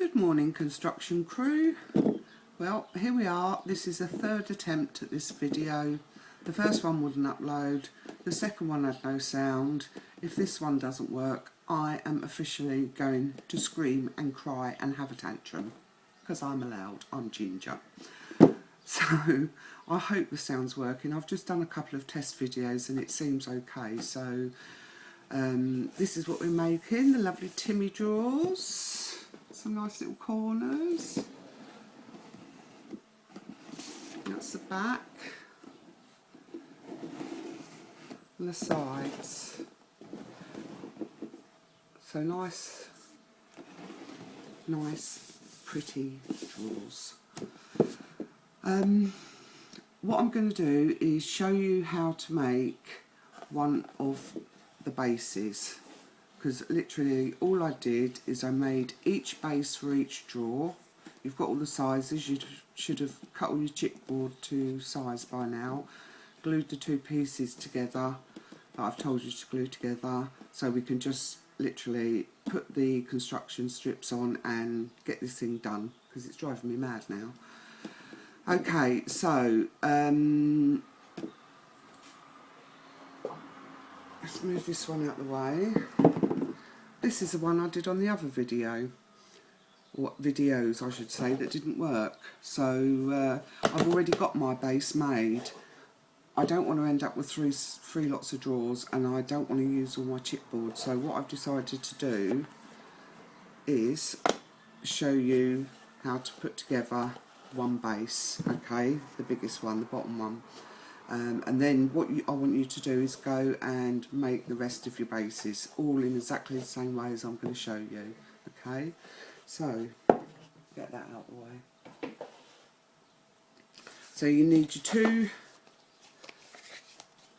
Good morning, construction crew. Well, here we are. This is a third attempt at this video. The first one wouldn't upload, the second one had no sound. If this one doesn't work, I am officially going to scream and cry and have a tantrum, because I'm allowed, I'm ginger. So I hope the sound's working. I've just done a couple of test videos and it seems okay. So this is what we're making, the lovely Timmy drawers. Some nice little corners. That's the back. And the sides. So nice, pretty drawers. What I'm going to do is show you how to make one of the bases, because literally all I did is I made each base for each drawer. You've got all the sizes, you should have cut all your chipboard to size by now, glued the two pieces together that I've told you to glue together, so we can just literally put the construction strips on and get this thing done, because it's driving me mad now. Okay, so let's move this one out of the way. This is the one I did on the other video, or videos I should say, that didn't work. So I've already got my base made. I don't want to end up with three lots of drawers, and I don't want to use all my chipboard. So what I've decided to do is show you how to put together one base, okay, the biggest one, the bottom one. And then what I want you to do is go and make the rest of your bases all in exactly the same way as I'm going to show you. Okay, so get that out of the way. So you need your two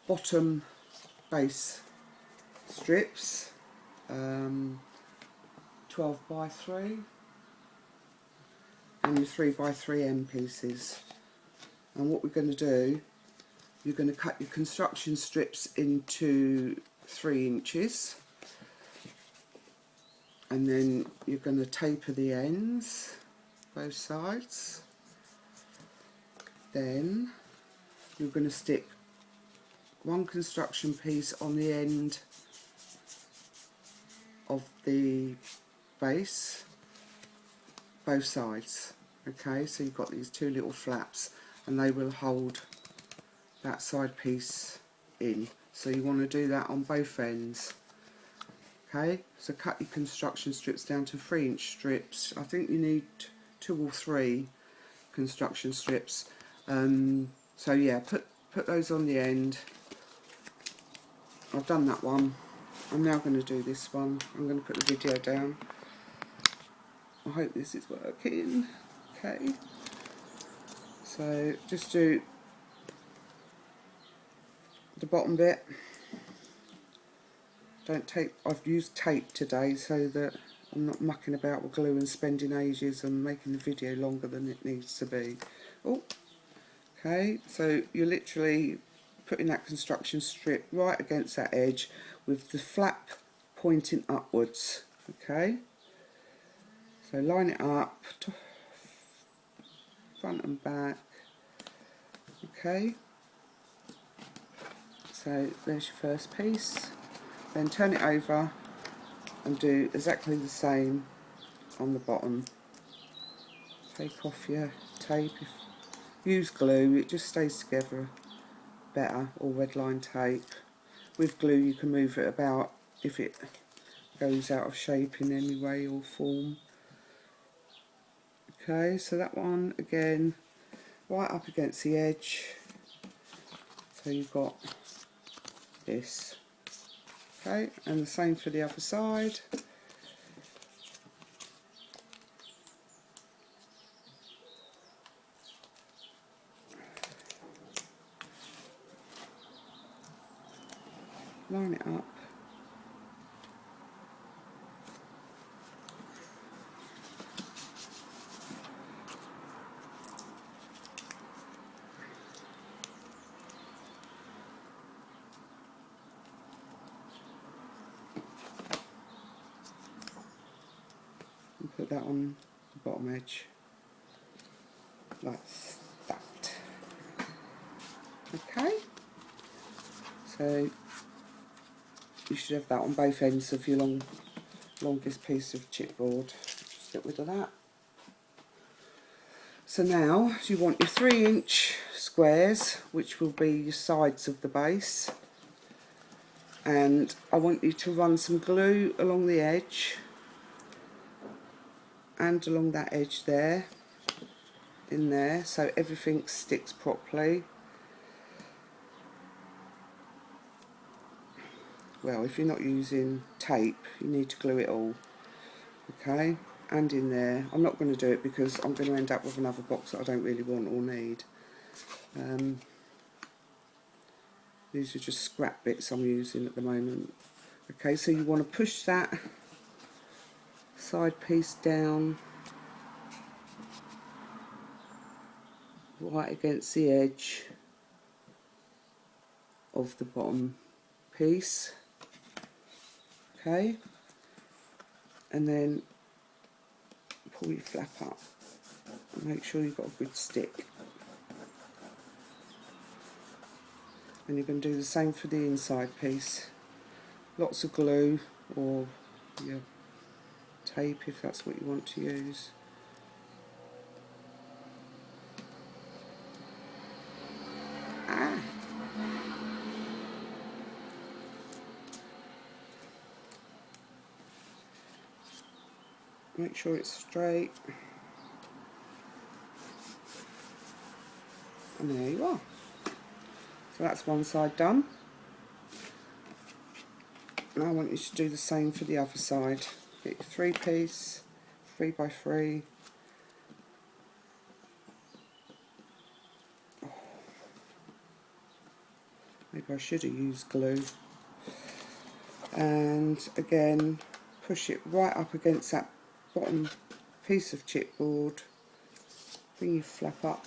bottom base strips, 12 by 3, and your 3 by 3 end pieces. And what we're going to do, you're going to cut your construction strips into 3 inches, and then you're going to taper the ends, both sides. Then you're going to stick one construction piece on the end of the base, both sides. Okay, so you've got these two little flaps, and they will hold that side piece in. So you want to do that on both ends. Okay, so cut your construction strips down to 3-inch strips. I think you need 2 or 3 construction strips. So yeah, put those on the end. I've done that one. I'm now going to do this one. I'm going to put the video down. I hope this is working. Okay, so just do the bottom bit. Don't tape. I've used tape today so that I'm not mucking about with glue and spending ages and making the video longer than it needs to be. Oh, okay, so you're literally putting that construction strip right against that edge with the flap pointing upwards. Okay, so line it up, front and back. Okay, so there's your first piece. Then turn it over and do exactly the same on the bottom. Take off your tape. Use glue, it just stays together better, or red line tape. With glue you can move it about if it goes out of shape in any way or form. Okay, so that one again right up against the edge. So you've got this. Okay, and the same for the other side. Line it up. Put that on bottom edge, like that. Okay, so you should have that on both ends of your longest piece of chipboard. Just get rid of that. So now you want your 3-inch squares, which will be your sides of the base, and I want you to run some glue along the edge and along that edge there, in there, so everything sticks properly. Well, if you're not using tape, you need to glue it all, okay, and in there. I'm not going to do it because I'm going to end up with another box that I don't really want or need. These are just scrap bits I'm using at the moment. Okay, so you want to push that side piece down right against the edge of the bottom piece, okay, and then pull your flap up and make sure you've got a good stick. And you're going to do the same for the inside piece. Lots of glue or your tape if that's what you want to use. Make sure it's straight. And there you are. So that's one side done. Now I want you to do the same for the other side. Get your 3-piece, 3x3. Maybe I should have used glue. And again, push it right up against that bottom piece of chipboard. Bring your flap up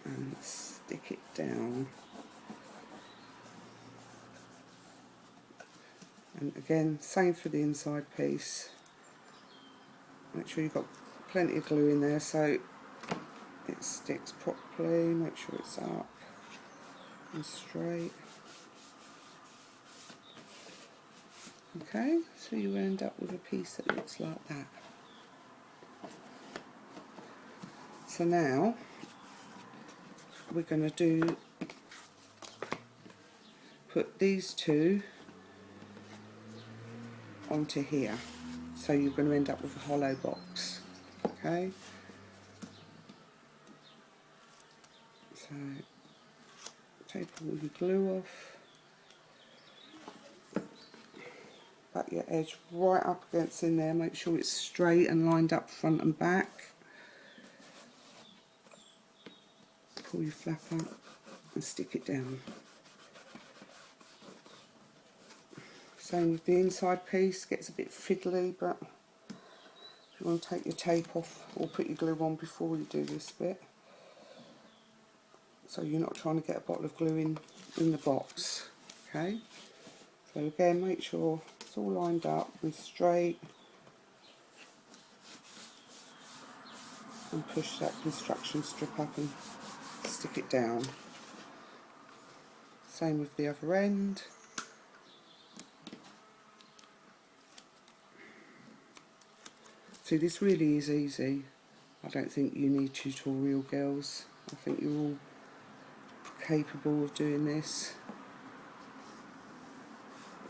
and stick it down. And again, same for the inside piece. Make sure you've got plenty of glue in there so it sticks properly. Make sure it's up and straight. Okay, so you end up with a piece that looks like that. So now we're going to put these two onto here. So you're going to end up with a hollow box. Okay. So take all your glue off. Back your edge right up against in there. Make sure it's straight and lined up front and back. Pull your flap up and stick it down. Same with the inside piece. Gets a bit fiddly, but if you want to take your tape off or put your glue on before you do this bit, so you're not trying to get a bottle of glue in the box. Okay. So again, make sure it's all lined up and straight, and push that construction strip up and stick it down. Same with the other end. See, this really is easy. I don't think you need tutorial, girls. I think you're all capable of doing this.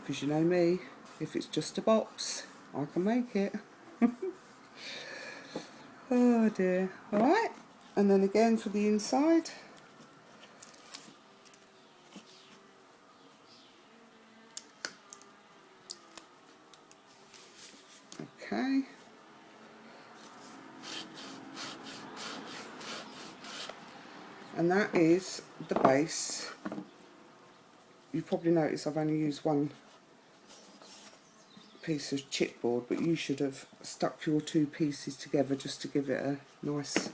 Because you know me, if it's just a box, I can make it. Oh dear. Alright, and then again for the inside. Okay. And that is the base. You probably notice I've only used one piece of chipboard, but you should have stuck your two pieces together just to give it a nice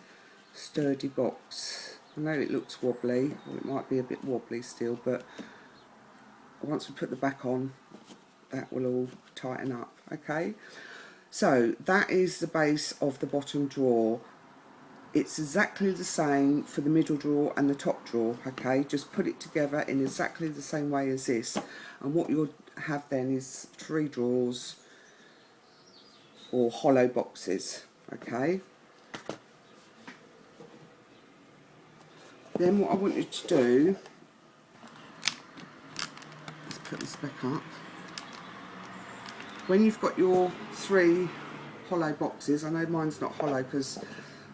sturdy box. I know it looks wobbly, or it might be a bit wobbly still, but once we put the back on, that will all tighten up. Okay, So that is the base of the bottom drawer. It's exactly the same for the middle drawer and the top drawer, okay? Just put it together in exactly the same way as this. And what you'll have then is 3 drawers or hollow boxes, okay? Then what I want you to do, let's put this back up. When you've got your 3 hollow boxes, I know mine's not hollow because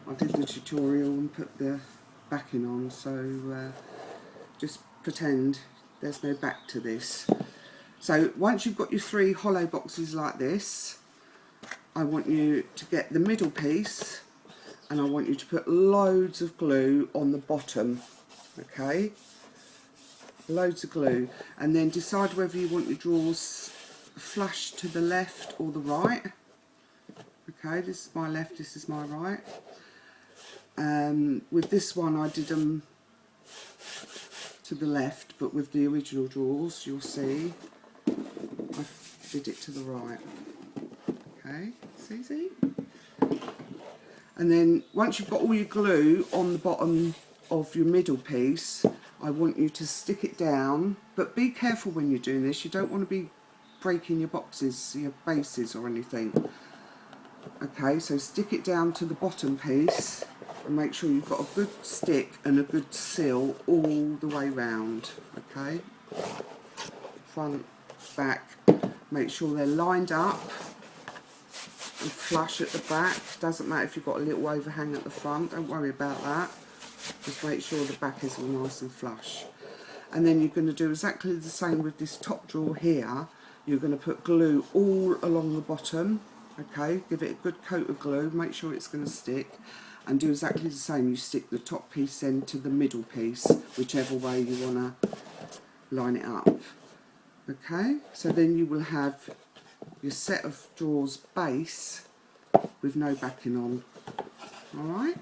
I did the tutorial and put the backing on, so just pretend there's no back to this. So once you've got your 3 hollow boxes like this, I want you to get the middle piece and I want you to put loads of glue on the bottom, okay? Loads of glue, and then decide whether you want your drawers flush to the left or the right. Okay, this is my left, this is my right. With this one I did them to the left, but with the original drawers you'll see I did it to the right. Okay, it's easy. And then once you've got all your glue on the bottom of your middle piece, I want you to stick it down, but be careful when you're doing this. You don't want to be breaking your boxes, your bases or anything. Okay, so stick it down to the bottom piece and make sure you've got a good stick and a good seal all the way round. Okay, front, back, make sure they're lined up and flush at the back. Doesn't matter if you've got a little overhang at the front, don't worry about that. Just make sure the back is all nice and flush. And then you're going to do exactly the same with this top drawer here. You're going to put glue all along the bottom, okay? Give it a good coat of glue, make sure it's going to stick, and do exactly the same. You stick the top piece then to the middle piece, whichever way you want to line it up. Okay, so then you will have your set of drawers base with no backing on. Alright?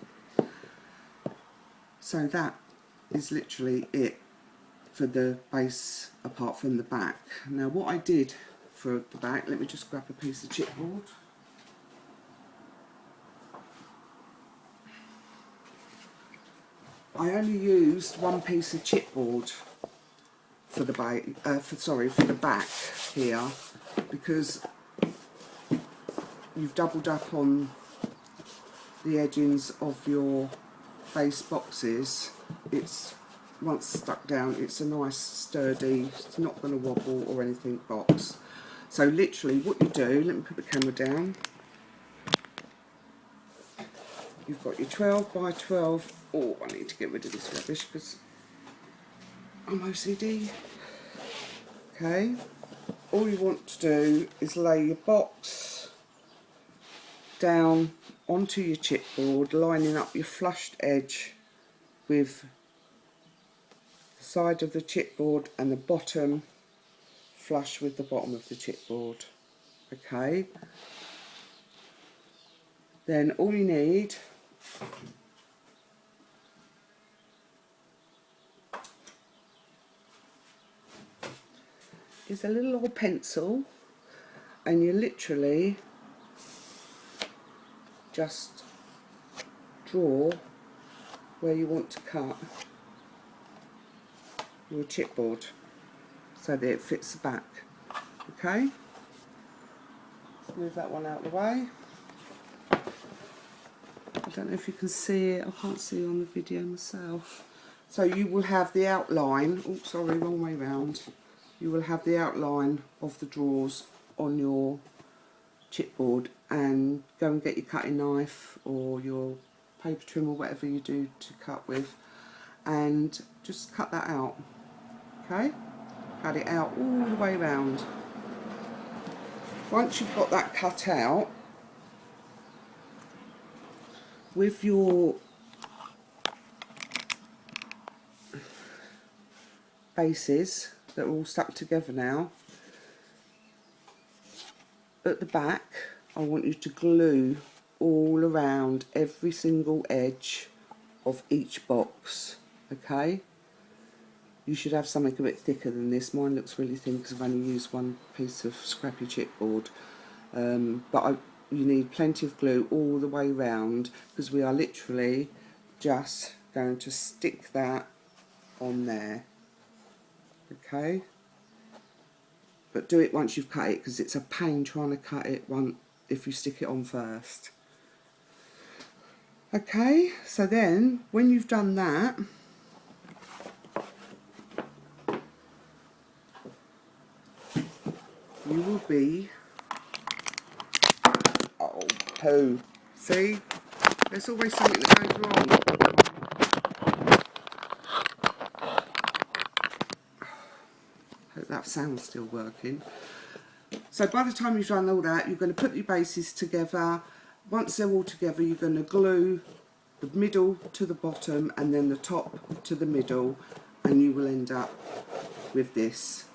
So that is literally it for the base apart from the back. Now what I did for the back, let me just grab a piece of chipboard. I only used 1 piece of chipboard for the for the back here, because you've doubled up on the edgings of your base boxes. It's once stuck down, it's a nice sturdy, it's not going to wobble or anything box. So literally what you do, let me put the camera down. You've got your 12 by 12. Oh, I need to get rid of this rubbish because I'm OCD. Okay, all you want to do is lay your box down onto your chipboard, lining up your flushed edge with the side of the chipboard and the bottom flush with the bottom of the chipboard. Okay, then all you need is a little old pencil, and you literally just draw where you want to cut your chipboard so that it fits the back. Okay, let's move that one out of the way. I don't know if you can see it, I can't see on the video myself. So you will have the outline, oh sorry, wrong way round. You will have the outline of the drawers on your chipboard, and go and get your cutting knife or your paper trim or whatever you do to cut with, and just cut that out. Okay, cut it out all the way around. Once you've got that cut out, with your bases that are all stuck together now, at the back I want you to glue all around every single edge of each box. Okay, you should have something a bit thicker than this. Mine looks really thin because I've only used 1 piece of scrappy chipboard, but you need plenty of glue all the way round, because we are literally just going to stick that on there. Okay, but do it once you've cut it, because it's a pain trying to cut it if you stick it on first. Okay, so then when you've done that, you will be, oh poo, see, there's always something that goes wrong. Hope that sound's still working. So by the time you've done all that, you're going to put your bases together. Once they're all together, you're going to glue the middle to the bottom and then the top to the middle, and you will end up with this.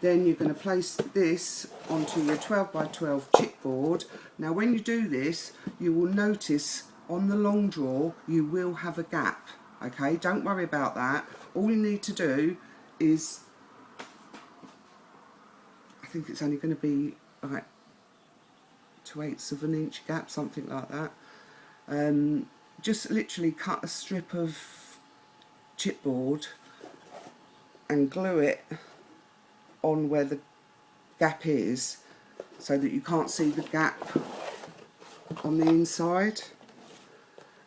Then you're going to place this onto your 12 by 12 chipboard. Now when you do this, you will notice on the long drawer you will have a gap. Okay, don't worry about that. All you need to do is, I think it's only going to be like 2/8 of an inch gap, something like that. Just literally cut a strip of chipboard and glue it on where the gap is, so that you can't see the gap on the inside,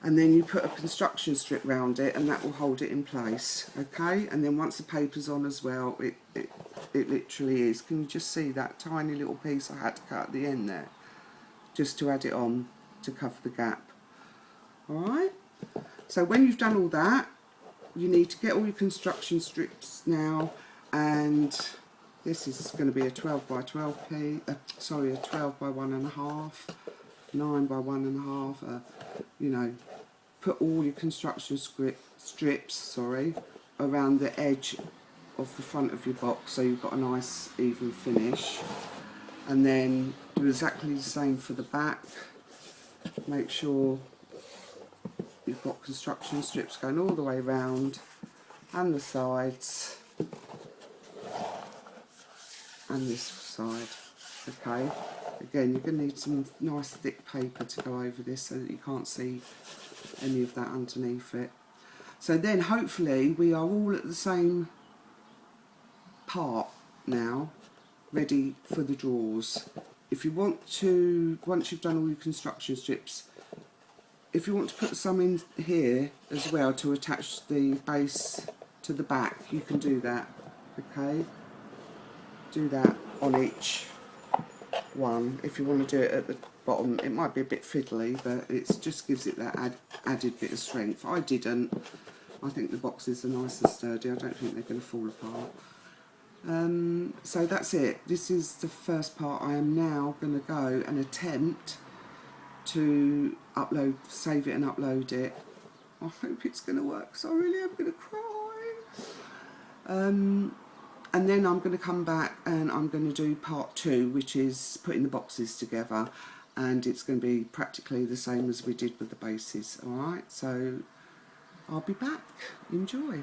and then you put a construction strip round it and that will hold it in place. Okay, and then once the paper's on as well, it literally is. Can you just see that tiny little piece I had to cut at the end there, just to add it on to cover the gap? Alright, so when you've done all that, you need to get all your construction strips now, and this is going to be a 12 by 12 piece, sorry, a 12 by 1.5, 9 by 1.5, you know, put all your construction strips around the edge of the front of your box, so you've got a nice even finish. And then do exactly the same for the back. Make sure you've got construction strips going all the way round, and the sides, and this side. Okay, again, you're going to need some nice thick paper to go over this so that you can't see any of that underneath it. So then hopefully we are all at the same part now, ready for the drawers. If you want to, once you've done all your construction strips, if you want to put some in here as well to attach the base to the back, you can do that. Okay, do that on each one. If you want to do it at the bottom, it might be a bit fiddly, but it just gives it that added bit of strength. I didn't. I think the boxes are nice and sturdy. I don't think they're going to fall apart. So that's it. This is the first part. I am now going to go and attempt to upload, save it and upload it. I hope it's going to work, because I really am going to cry. And then I'm going to come back and I'm going to do part 2, which is putting the boxes together, and it's going to be practically the same as we did with the bases. Alright, so I'll be back. Enjoy.